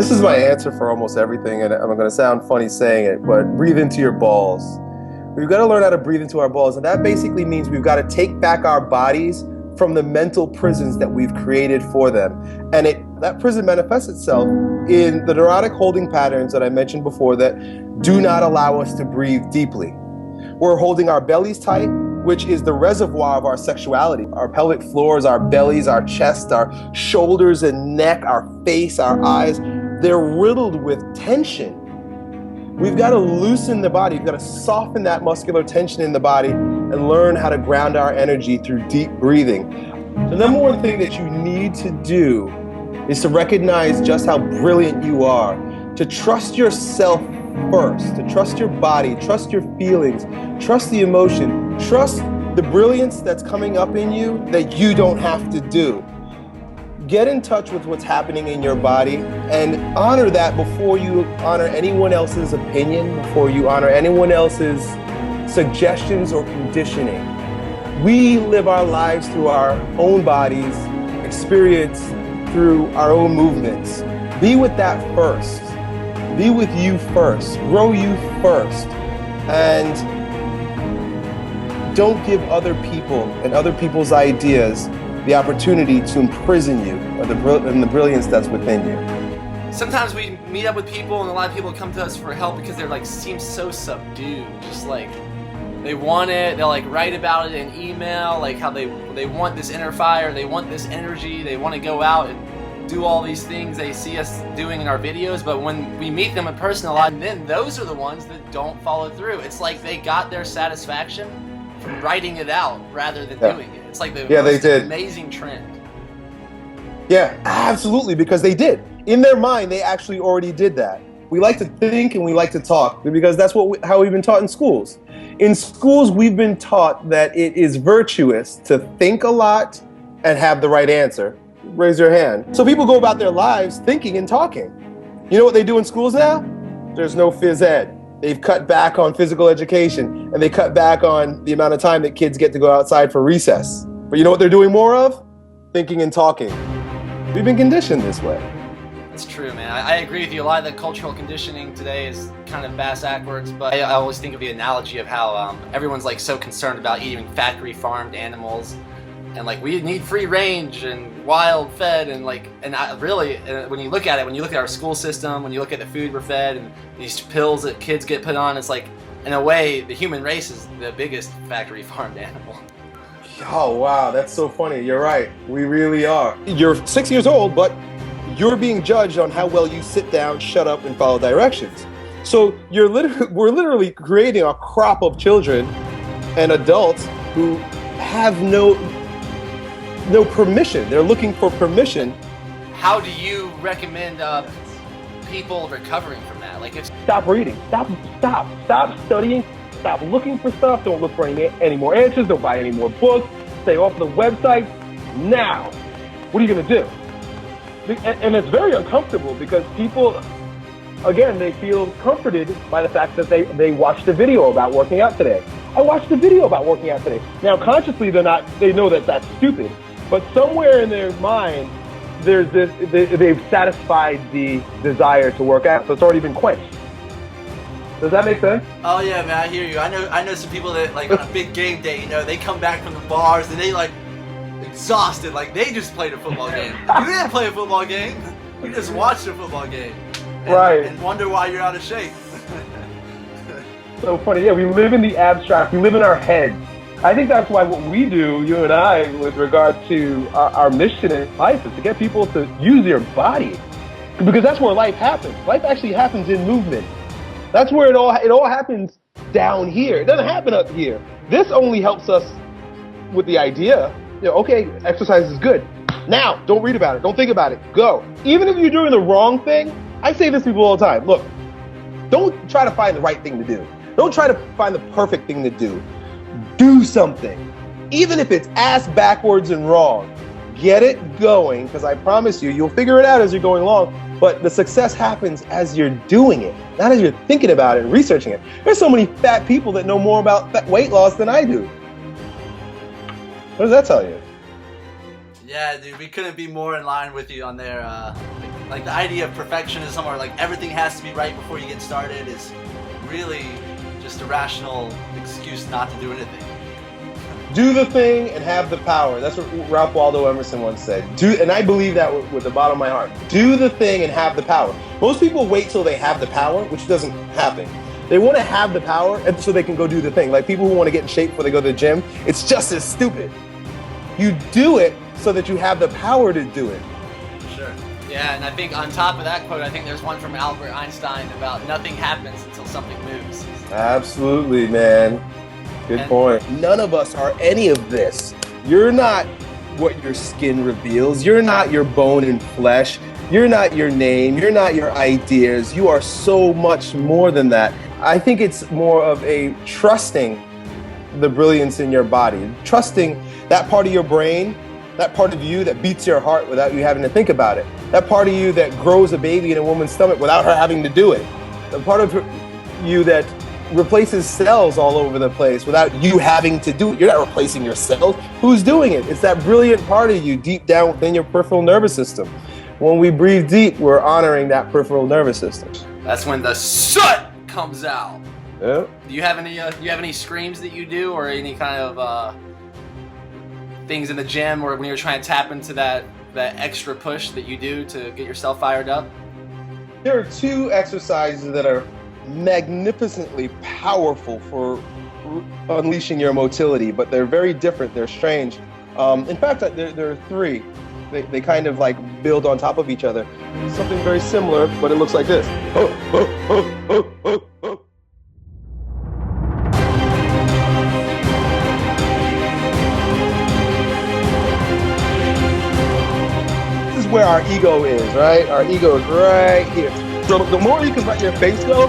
This is my answer for almost everything, and I'm going to sound funny saying it, but breathe into your balls. We've got to learn how to breathe into our balls, and that basically means we've got to take back our bodies from the mental prisons that we've created for them. And that prison manifests itself in the neurotic holding patterns that I mentioned before that do not allow us to breathe deeply. We're holding our bellies tight, which is the reservoir of our sexuality. Our pelvic floors, our bellies, our chest, our shoulders and neck, our face, our eyes, they're riddled with tension. We've got to loosen the body. We've got to soften that muscular tension in the body and learn how to ground our energy through deep breathing. The number one thing that you need to do is to recognize just how brilliant you are, to trust yourself first, to trust your body, trust your feelings, trust the emotion, trust the brilliance that's coming up in you that you don't have to do. Get in touch with what's happening in your body and honor that before you honor anyone else's opinion, before you honor anyone else's suggestions or conditioning. We live our lives through our own bodies, experience through our own movements. Be with that first. Be with you first. Grow you first. And don't give other people and other people's ideas the opportunity to imprison you and the brilliance that's within you. Sometimes we meet up with people and a lot of people come to us for help because they're like, seem so subdued, just like they want it, they'll like write about it in email, like how they want this inner fire, they want this energy, they want to go out and do all these things they see us doing in our videos, but when we meet them in person a lot, and then those are the ones that don't follow through. It's like they got their satisfaction from writing it out rather than doing it. It's like the most amazing trend. Yeah, absolutely, because they did. In their mind, they actually already did that. We like to think and we like to talk because that's how we've been taught in schools. In schools, we've been taught that it is virtuous to think a lot and have the right answer. Raise your hand. So people go about their lives thinking and talking. You know what they do in schools now? There's no phys ed. They've cut back on physical education, and they cut back on the amount of time that kids get to go outside for recess. But you know what they're doing more of? Thinking and talking. We've been conditioned this way. It's true, man. I agree with you. A lot of the cultural conditioning today is kind of bass backwards, but I always think of the analogy of how everyone's like so concerned about eating factory farmed animals, and like we need free range and wild fed, and like, and when you look at it, when you look at our school system, when you look at the food we're fed and these pills that kids get put on, it's like, in a way, the human race is the biggest factory farmed animal. Oh, wow, that's so funny. You're right. We really are. You're 6 years old, but you're being judged on how well you sit down, shut up, and follow directions. So we're literally creating a crop of children and adults who have no permission. They're looking for permission. How do you recommend people recovering from that? Like, stop reading. Stop studying. Stop looking for stuff. Don't look for any more answers. Don't buy any more books. Stay off the websites. Now, what are you going to do? And it's very uncomfortable because people, again, they feel comforted by the fact that they watched a video about working out today. I watched a video about working out today. Now, consciously, they know that that's stupid, but somewhere in their mind, there's this, they've satisfied the desire to work out, so it's already been quenched. Does that make sense? Oh yeah, man, I hear you. I know some people that like on a big game day, you know, they come back from the bars and they like exhausted, like they just played a football game. You didn't play a football game. You just watched a football game. Right. And wonder why you're out of shape. So funny. Yeah, we live in the abstract. We live in our heads. I think that's why what we do, you and I, with regard to our mission in life is to get people to use their body. Because that's where life happens. Life actually happens in movement. That's where it all happens down here. It doesn't happen up here. This only helps us with the idea, you know, okay, exercise is good. Now, don't read about it. Don't think about it. Go. Even if you're doing the wrong thing, I say this to people all the time. Look, don't try to find the right thing to do. Don't try to find the perfect thing to do. Do something. Even if it's ass backwards and wrong. Get it going, because I promise you, you'll figure it out as you're going along. But the success happens as you're doing it, not as you're thinking about it and researching it. There's so many fat people that know more about weight loss than I do. What does that tell you? Yeah, dude, we couldn't be more in line with you on there. Like the idea of perfectionism or like everything has to be right before you get started is really just a rational excuse not to do anything. Do the thing and have the power. That's what Ralph Waldo Emerson once said. And I believe that with the bottom of my heart. Do the thing and have the power. Most people wait till they have the power, which doesn't happen. They want to have the power and so they can go do the thing. Like people who want to get in shape before they go to the gym, it's just as stupid. You do it so that you have the power to do it. Sure. Yeah, and I think on top of that quote, I think there's one from Albert Einstein about nothing happens until something moves. Absolutely, man. Good point. None of us are any of this. You're not what your skin reveals. You're not your bone and flesh. You're not your name. You're not your ideas. You are so much more than that. I think it's more of a trusting the brilliance in your body, trusting that part of your brain, that part of you that beats your heart without you having to think about it, that part of you that grows a baby in a woman's stomach without her having to do it, the part of you that replaces cells all over the place without you having to do it. You're not replacing your cells. Who's doing it? It's that brilliant part of you deep down within your peripheral nervous system. When we breathe deep, we're honoring that peripheral nervous system. That's when the soot comes out. Yeah. Do you have any screams that you do, or any kind of things in the gym, or when you're trying to tap into that extra push that you do to get yourself fired up? There are two exercises that are magnificently powerful for unleashing your motility, but they're very different. They're strange. In fact, there are three. They kind of like build on top of each other. Something very similar, but it looks like this. This is where our ego is, right? Our ego is right here. So the more you can let your face go,